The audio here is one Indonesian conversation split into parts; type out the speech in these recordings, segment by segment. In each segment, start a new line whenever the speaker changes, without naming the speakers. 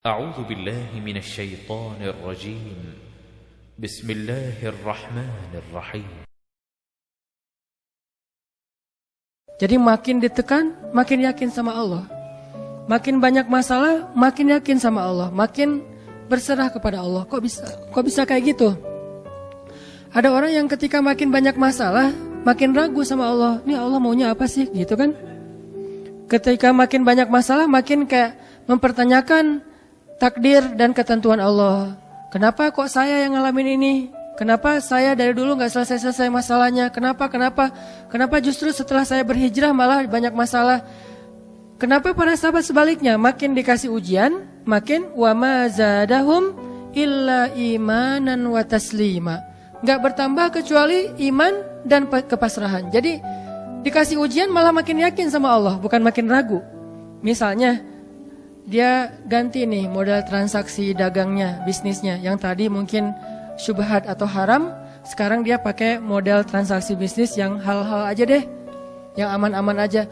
أعوذ بالله من الشيطان الرجيم بسم الله الرحمن الرحيم.
Jadi makin ditekan, makin yakin sama Allah. Makin banyak masalah, makin yakin sama Allah. Makin berserah kepada Allah. Kok bisa kayak gitu? Ada orang yang ketika makin banyak masalah, makin ragu sama Allah. Ini Allah maunya apa sih? Gitu kan? Ketika makin banyak masalah, makin kayak mempertanyakan takdir dan ketentuan Allah. Kenapa kok saya yang ngalamin ini? Kenapa saya dari dulu gak selesai-selesai masalahnya? Kenapa justru setelah saya berhijrah malah banyak masalah? Kenapa para sahabat sebaliknya? Makin dikasih ujian, makin wa ma zadahum illa imanan wa taslima. Gak bertambah kecuali iman dan kepasrahan. Jadi dikasih ujian malah makin yakin sama Allah, bukan makin ragu. Misalnya dia ganti nih model transaksi dagangnya, bisnisnya. Yang tadi mungkin syubhat atau haram, sekarang dia pakai model transaksi bisnis yang halal aja deh, yang aman-aman aja.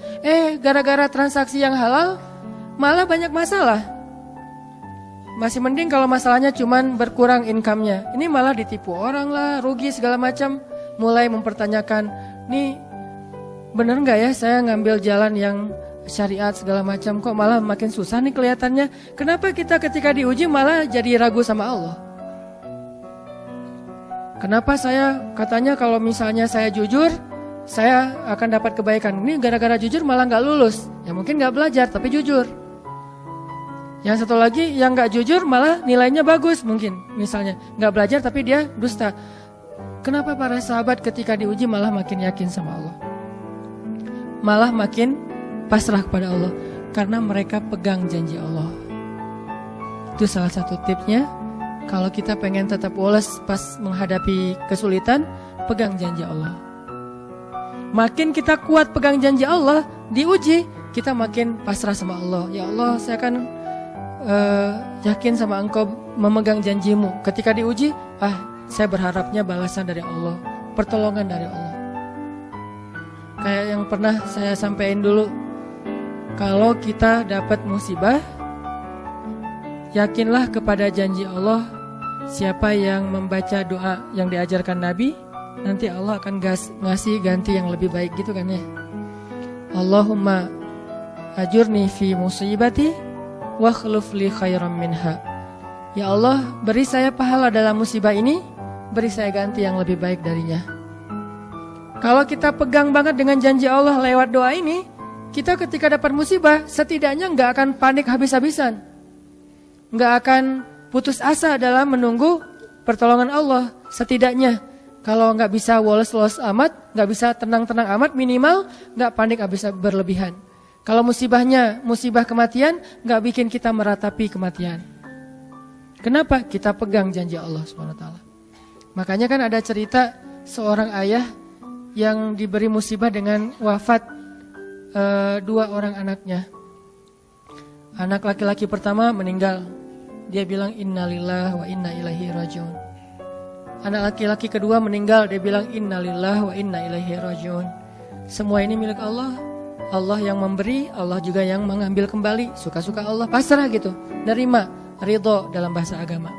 Gara-gara transaksi yang halal malah banyak masalah. Masih mending kalau masalahnya cuman berkurang income-nya. Ini malah ditipu orang lah, rugi segala macam. Mulai mempertanyakan, nih bener gak ya saya ngambil jalan yang syariat segala macam, kok malah makin susah nih kelihatannya. Kenapa kita ketika diuji malah jadi ragu sama Allah? Kenapa saya katanya kalau misalnya saya jujur, saya akan dapat kebaikan. Ini gara-gara jujur malah gak lulus. Ya mungkin gak belajar tapi jujur. Yang satu lagi yang gak jujur malah nilainya bagus mungkin. Misalnya gak belajar tapi dia dusta. Kenapa para sahabat ketika diuji malah makin yakin sama Allah? Malah makin pasrah kepada Allah. Karena mereka pegang janji Allah. Itu salah satu tipsnya. Kalau kita pengen tetap woles pas menghadapi kesulitan, pegang janji Allah. Makin kita kuat pegang janji Allah, diuji, kita makin pasrah sama Allah. Ya Allah, saya akan yakin sama Engkau memegang janjimu. Ketika diuji, saya berharapnya balasan dari Allah, pertolongan dari Allah. Kayak yang pernah saya sampaikan dulu, kalau kita dapat musibah, yakinlah kepada janji Allah. Siapa yang membaca doa yang diajarkan Nabi, nanti Allah akan ngasih ganti yang lebih baik gitu kan ya. Allahumma ajurni fi musibati wa khluf li khairam minha. Ya Allah, beri saya pahala dalam musibah ini, beri saya ganti yang lebih baik darinya. Kalau kita pegang banget dengan janji Allah lewat doa ini, kita ketika dapat musibah setidaknya gak akan panik habis-habisan, gak akan putus asa dalam menunggu pertolongan Allah. Setidaknya kalau nggak bisa woles-woles amat, nggak bisa tenang-tenang amat, minimal nggak panik habis berlebihan. Kalau musibahnya musibah kematian, nggak bikin kita meratapi kematian. Kenapa? Kita pegang janji Allah SWT. Makanya kan ada cerita seorang ayah yang diberi musibah dengan wafat 2 orang anaknya. Anak laki-laki pertama meninggal. Dia bilang innalillahi wa inna ilaihi rajiun. Anak laki-laki kedua meninggal, dia bilang innalillahi wa inna ilaihi rajiun. Semua ini milik Allah. Allah yang memberi, Allah juga yang mengambil kembali. Suka-suka Allah, pasrah gitu. Nerima, ridho dalam bahasa agama.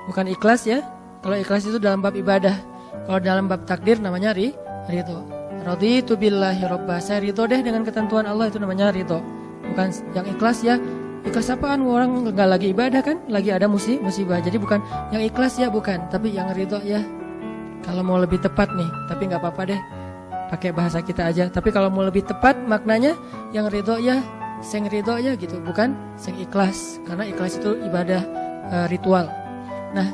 Bukan ikhlas ya. Kalau ikhlas itu dalam bab ibadah. Kalau dalam bab takdir namanya ridho. Raditu billahi robba. Saya ridho deh dengan ketentuan Allah, itu namanya ridho. Bukan yang ikhlas ya. Ikhlas apaan? Orang gak lagi ibadah kan? Lagi ada musibah. Jadi bukan yang ikhlas ya, bukan. Tapi yang ridho ya. Kalau mau lebih tepat nih, tapi gak apa-apa deh, pakai bahasa kita aja. Tapi kalau mau lebih tepat maknanya, yang ridho ya, sing ridho ya gitu. Bukan sing ikhlas. Karena ikhlas itu ibadah ritual. Nah,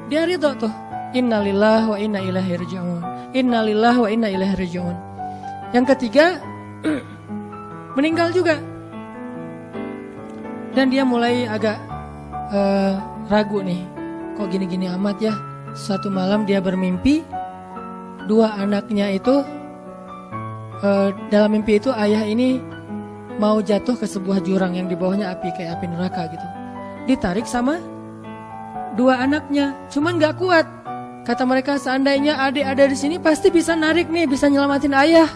dia ridho tuh. Innalillahi wa inna ilaihi rajiun. Innalillahi wa inna ilaihi rajiun. Yang ketiga meninggal juga. Dan dia mulai agak ragu nih, kok gini-gini amat ya. Suatu malam dia bermimpi 2 anaknya itu, dalam mimpi itu ayah ini mau jatuh ke sebuah jurang yang di bawahnya api, kayak api neraka gitu. Ditarik sama 2 anaknya, cuman gak kuat. Kata mereka, seandainya adik ada di sini pasti bisa narik nih, bisa nyelamatin ayah.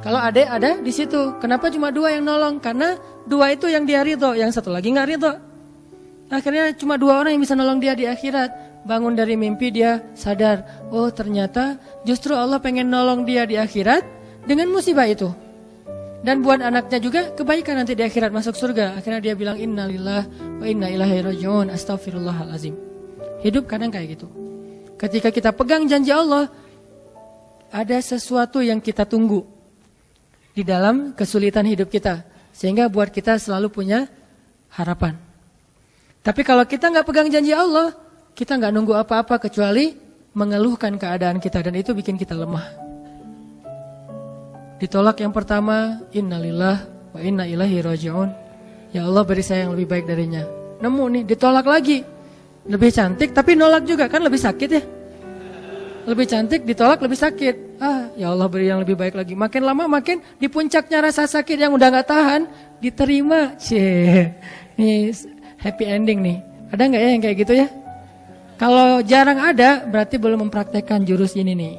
Kalau adik ada di situ. Kenapa cuma 2 yang nolong? Karena 2 itu yang dia ridho, yang satu lagi nggak ridho. Akhirnya cuma 2 orang yang bisa nolong dia di akhirat. Bangun dari mimpi dia sadar, oh ternyata justru Allah pengen nolong dia di akhirat dengan musibah itu. Dan buat anaknya juga kebaikan nanti di akhirat masuk surga. Akhirnya dia bilang innalillah wa inna ilaihi rajiun, astaghfirullahalazim. Hidup kadang kayak gitu. Ketika kita pegang janji Allah, ada sesuatu yang kita tunggu di dalam kesulitan hidup kita, sehingga buat kita selalu punya harapan. Tapi kalau kita nggak pegang janji Allah, kita nggak nunggu apa-apa kecuali mengeluhkan keadaan kita, dan itu bikin kita lemah. Ditolak yang pertama, innalillah wa inna ilaihi rajiun. Ya Allah beri saya yang lebih baik darinya. Nemu nih, ditolak lagi. Lebih cantik tapi nolak juga, kan lebih sakit ya. Lebih cantik ditolak lebih sakit. Ya Allah beri yang lebih baik lagi. Makin lama makin di puncaknya rasa sakit yang udah nggak tahan diterima. Ini happy ending nih. Ada nggak ya yang kayak gitu ya? Kalau jarang ada berarti belum mempraktekkan jurus ini nih.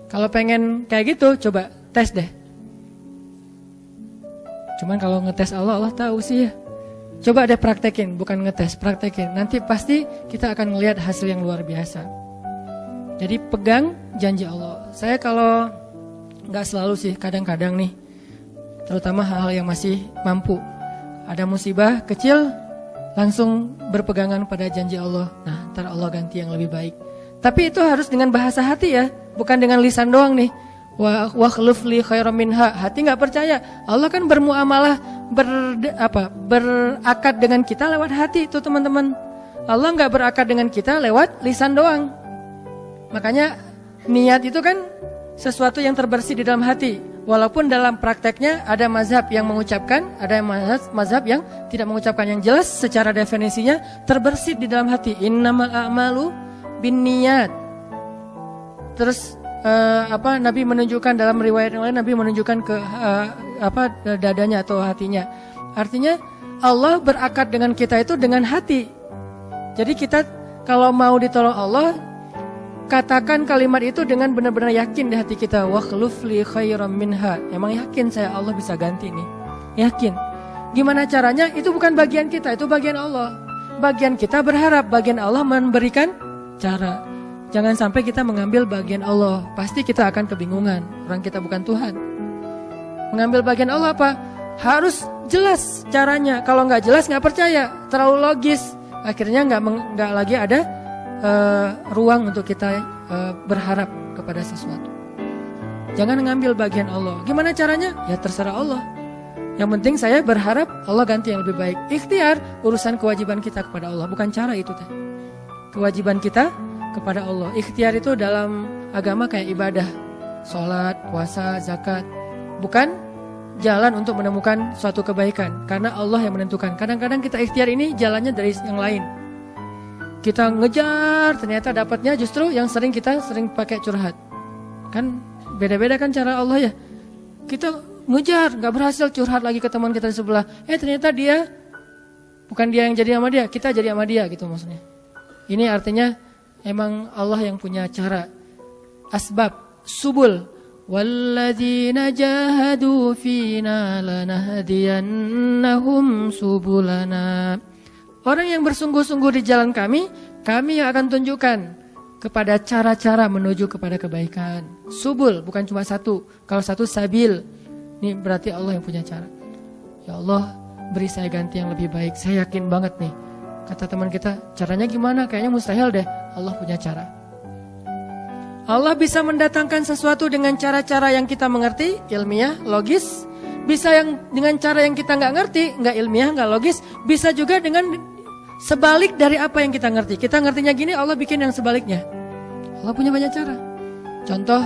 Kalau pengen kayak gitu coba tes deh. Cuman kalau ngetes Allah tahu sih ya. Coba deh praktekin, bukan ngetes, praktekin. Nanti pasti kita akan ngelihat hasil yang luar biasa. Jadi pegang janji Allah. Saya kalau nggak selalu sih, kadang-kadang nih, terutama hal-hal yang masih mampu. Ada musibah kecil, langsung berpegangan pada janji Allah. Nah, ntar Allah ganti yang lebih baik. Tapi itu harus dengan bahasa hati ya, bukan dengan lisan doang nih. Wa khluf li khairam minha. Hati nggak percaya. Allah kan bermuamalah, berakad dengan kita lewat hati itu teman-teman. Allah nggak berakad dengan kita lewat lisan doang. Makanya niat itu kan sesuatu yang terbersih di dalam hati. Walaupun dalam prakteknya ada mazhab yang mengucapkan, ada mazhab yang tidak mengucapkan. Yang jelas secara definisinya terbersih di dalam hati. Innamal a'malu binniyat. Terus Nabi menunjukkan dalam riwayat yang lain, Nabi menunjukkan ke dadanya atau hatinya. Artinya Allah berakad dengan kita itu dengan hati. Jadi kita kalau mau ditolong Allah, katakan kalimat itu dengan benar-benar yakin di hati kita. Wa khluf li khairam minha. Emang yakin saya Allah bisa ganti nih. Yakin. Gimana caranya? Itu bukan bagian kita, itu bagian Allah. Bagian kita berharap, bagian Allah memberikan cara. Jangan sampai kita mengambil bagian Allah. Pasti kita akan kebingungan. Orang kita bukan Tuhan. Mengambil bagian Allah apa? Harus jelas caranya. Kalau nggak jelas nggak percaya. Terlalu logis. Akhirnya nggak lagi ada ruang untuk kita berharap kepada sesuatu. Jangan mengambil bagian Allah. Gimana caranya? Ya terserah Allah. Yang penting saya berharap Allah ganti yang lebih baik. Ikhtiar urusan kewajiban kita kepada Allah. Bukan cara itu teh. Kewajiban kita kepada Allah. Ikhtiar itu dalam agama kayak ibadah, sholat, puasa, zakat. Bukan jalan untuk menemukan suatu kebaikan, karena Allah yang menentukan. Kadang-kadang kita ikhtiar ini jalannya dari yang lain. Kita ngejar, ternyata dapatnya justru yang sering pakai curhat. Kan beda-beda kan cara Allah ya. Kita ngejar, gak berhasil, curhat lagi ke teman kita di sebelah. Ternyata dia, bukan dia yang jadi sama dia, kita jadi sama dia gitu maksudnya. Ini artinya emang Allah yang punya cara, asbab, subul. Walladzina jahadu fina lanahdiyannahum subulana. Orang yang bersungguh-sungguh di jalan kami yang akan tunjukkan kepada cara-cara menuju kepada kebaikan. Subul, bukan cuma satu. Kalau satu sabil, ini berarti Allah yang punya cara. Ya Allah, beri saya ganti yang lebih baik. Saya yakin banget nih. Kata teman kita, caranya gimana? Kayaknya mustahil deh. Allah punya cara. Allah bisa mendatangkan sesuatu dengan cara-cara yang kita mengerti, ilmiah, logis. Bisa yang dengan cara yang kita nggak ngerti, nggak ilmiah, nggak logis. Bisa juga dengan sebalik dari apa yang kita ngerti. Kita ngertinya gini, Allah bikin yang sebaliknya. Allah punya banyak cara. Contoh,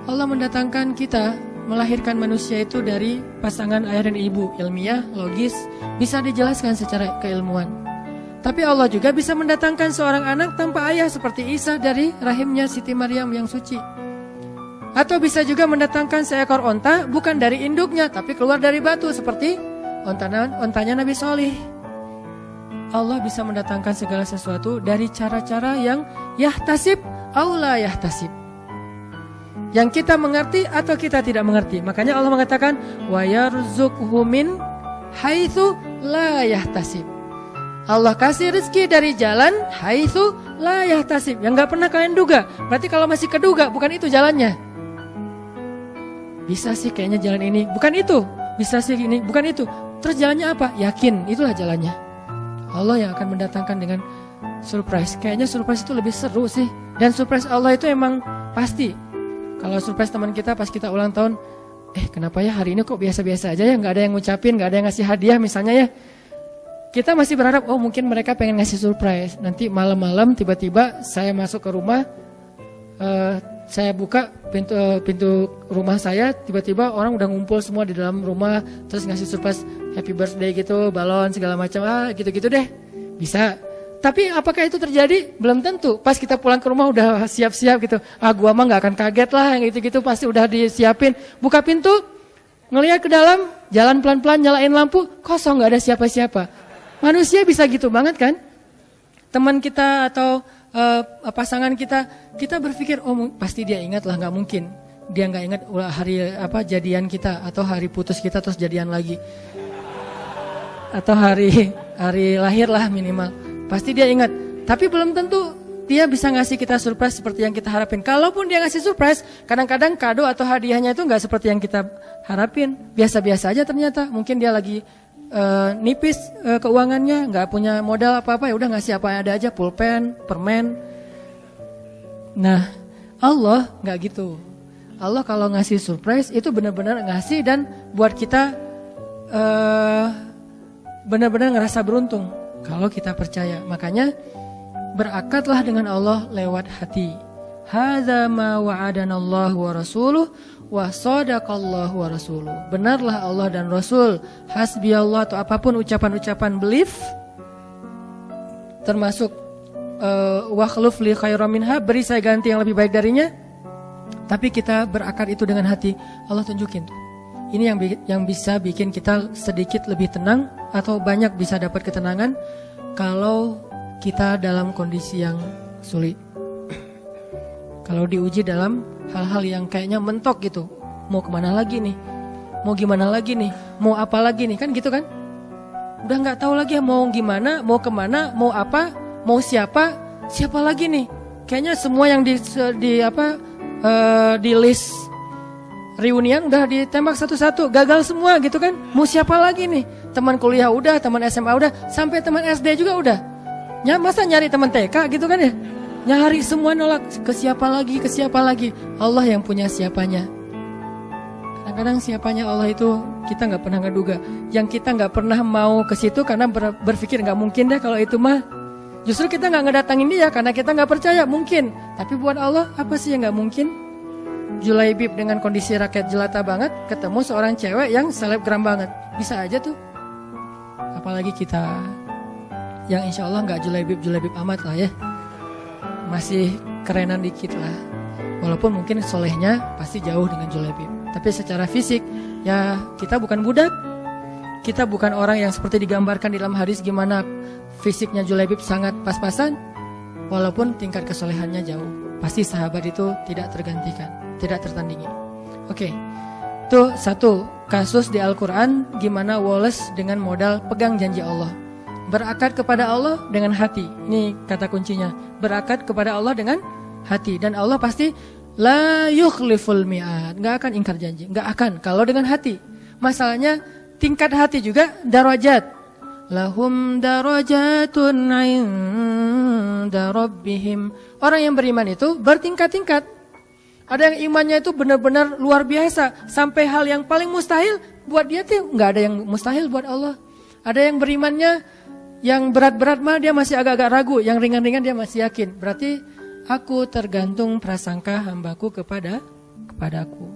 Allah mendatangkan kita, melahirkan manusia itu dari pasangan ayah dan ibu. Ilmiah, logis, bisa dijelaskan secara keilmuan. Tapi Allah juga bisa mendatangkan seorang anak tanpa ayah seperti Isa dari rahimnya Siti Maryam yang suci. Atau bisa juga mendatangkan seekor onta bukan dari induknya tapi keluar dari batu seperti ontanya Nabi Solih. Allah bisa mendatangkan segala sesuatu dari cara-cara yang yahtasib aula yahtasib. Yang kita mengerti atau kita tidak mengerti. Makanya Allah mengatakan wa yarzuqhu min haitsu la yahtasib. Allah kasih rezeki dari jalan haitsu la yahtasib, yang enggak pernah kalian duga. Berarti kalau masih keduga, bukan itu jalannya. Bisa sih kayaknya jalan ini, bukan itu. Bisa sih ini, bukan itu. Terus jalannya apa? Yakin, itulah jalannya. Allah yang akan mendatangkan dengan surprise. Kayaknya surprise itu lebih seru sih. Dan surprise Allah itu emang pasti. Kalau surprise teman kita pas kita ulang tahun, kenapa ya hari ini kok biasa-biasa aja ya, nggak ada yang ngucapin, nggak ada yang ngasih hadiah misalnya ya. Kita masih berharap, mungkin mereka pengen ngasih surprise. Nanti malam-malam tiba-tiba saya masuk ke rumah, saya buka pintu rumah saya, tiba-tiba orang udah ngumpul semua di dalam rumah, terus ngasih surprise happy birthday gitu, balon segala macam, gitu-gitu deh. Bisa. Tapi apakah itu terjadi? Belum tentu. Pas kita pulang ke rumah udah siap-siap gitu. Gua mah gak akan kaget lah, gitu-gitu pasti udah disiapin. Buka pintu, ngelihat ke dalam, jalan pelan-pelan, nyalain lampu, kosong, gak ada siapa-siapa. Manusia bisa gitu banget kan? Teman kita atau pasangan kita berpikir, pasti dia ingat lah, gak mungkin. Dia gak ingat hari jadian kita, atau hari putus kita terus jadian lagi. Atau hari lahir lah minimal. Pasti dia ingat, tapi belum tentu dia bisa ngasih kita surprise seperti yang kita harapin. Kalaupun dia ngasih surprise, kadang-kadang kado atau hadiahnya itu nggak seperti yang kita harapin. Biasa-biasa aja ternyata. Mungkin dia lagi nipis keuangannya, nggak punya modal apa-apa, ya udah ngasih apa yang ada aja, pulpen, permen. Nah, Allah nggak gitu. Allah kalau ngasih surprise itu benar-benar ngasih dan buat kita benar-benar ngerasa beruntung. Kalau kita percaya, makanya berakatlah dengan Allah lewat hati. Hadza ma wa'adanallahu wa rasuluh wa shadaqallahu wa rasuluh. Benarlah Allah dan Rasul. Hasbiyallah atau apapun ucapan-ucapan belief, termasuk wa khluf li khairam minha, beri saya ganti yang lebih baik darinya. Tapi kita berakad itu dengan hati. Allah tunjukin tuh. Ini yang bisa bikin kita sedikit lebih tenang atau banyak bisa dapat ketenangan kalau kita dalam kondisi yang sulit. Kalau diuji dalam hal-hal yang kayaknya mentok gitu. Mau kemana lagi nih? Mau gimana lagi nih? Mau apa lagi nih? Kan gitu kan? Udah gak tahu lagi mau gimana, mau kemana, mau apa, mau siapa lagi nih? Kayaknya semua yang di list reunian udah ditembak satu-satu, gagal semua gitu kan. Mau siapa lagi nih? Teman kuliah udah, teman SMA udah, sampai teman SD juga udah. Masa nyari teman TK gitu kan ya? Nyari semua nolak, ke siapa lagi? Allah yang punya siapanya. Kadang-kadang siapanya Allah itu kita nggak pernah ngeduga. Yang kita nggak pernah mau ke situ karena berpikir nggak mungkin deh kalau itu mah. Justru kita nggak ngedatangin dia karena kita nggak percaya mungkin. Tapi buat Allah apa sih yang nggak mungkin? Julaibib dengan kondisi rakyat jelata banget ketemu seorang cewek yang selebgram banget, bisa aja tuh. Apalagi kita yang insya Allah nggak julaibib amat lah ya, masih kerenan dikit lah. Walaupun mungkin solehnya pasti jauh dengan julaibib, tapi secara fisik ya kita bukan budak, kita bukan orang yang seperti digambarkan di dalam hadis gimana fisiknya julaibib sangat pas-pasan. Walaupun tingkat kesolehannya jauh, pasti sahabat itu tidak tergantikan, tidak tertandingi. Oke, itu satu kasus di Al-Quran gimana Wallace dengan modal pegang janji Allah. Berakad kepada Allah dengan hati. Ini kata kuncinya. Berakad kepada Allah dengan hati. Dan Allah pasti la yukhliful mi'ad. Gak akan ingkar janji. Gak akan. Kalau dengan hati. Masalahnya tingkat hati juga darajat. Lahum darajatun 'inda rabbihim. Orang yang beriman itu bertingkat-tingkat. Ada yang imannya itu benar-benar luar biasa. Sampai hal yang paling mustahil buat dia tuh gak ada yang mustahil buat Allah. Ada yang berimannya yang berat-berat mah dia masih agak-agak ragu. Yang ringan-ringan dia masih yakin. Berarti aku tergantung prasangka hambaku kepadaku.